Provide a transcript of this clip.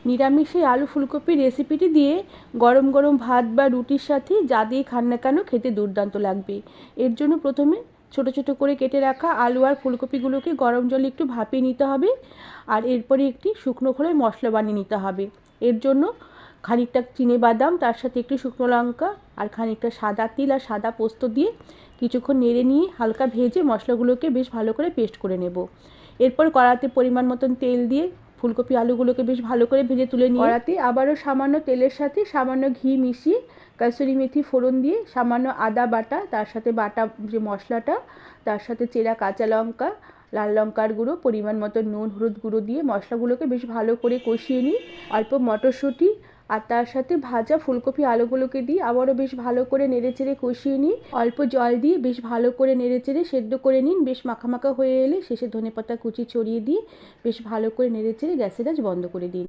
নিরামিষ এই আলু ফুলকপির রেসিপিটি দিয়ে গরম গরম ভাত বা রুটির সাথে যা দিয়ে খান না কেন খেতে দুর্দান্ত লাগবে। এর জন্য প্রথমে ছোট ছোট করে কেটে রাখা আলু আর ফুলকপিগুলোকে গরম জলে একটু ভাপিয়ে নিতে হবে। আর এরপরে একটি শুকনো খোলায় মশলা বানিয়ে নিতে হবে। এর জন্য খানিকটা চিনেবাদাম, তার সাথে একটু শুকনো লঙ্কা আর খানিকটা সাদা তিল আর সাদা পোস্ত দিয়ে কিছুক্ষণ নেড়ে নিয়ে হালকা ভেজে মশলাগুলোকে বেশ ভালো করে পেস্ট করে নেব। এরপর কড়াতে পরিমাণ মতন তেল দিয়ে ফুলকপি আলুগুলোকে বেশ ভালো করে ভেজে তুলে নিয়ে কড়াতে আবারও সামান্য তেলের সাথে সামান্য ঘি মিশিয়ে কাসুরি মেথি ফোড়ন দিয়ে সামান্য আদা বাটা, তার সাথে বাটা যে মশলাটা, তার সাথে চেরা কাঁচা লঙ্কা, লাল লঙ্কার গুঁড়ো, পরিমাণ মতো নুন, হলুদ গুঁড়ো দিয়ে মশলাগুলোকে বেশ ভালো করে কষিয়ে নিই। অল্প মটরশুঁটি আর তার সাথে ভাজা ফুলকপি আলুগুলোকে দিয়ে আবারও বেশ ভালো করে নেড়েচেড়ে কষিয়ে নিই। অল্প জল দিয়ে বেশ ভালো করে নেড়েচেড়ে সেদ্ধ করে নিন। বেশ মাখা মাখা হয়ে এলে শেষে ধনেপাতা কুচি ছড়িয়ে দিয়ে বেশ ভালো করে নেড়েচেড়ে গ্যাসের আঁচ বন্ধ করে দিন।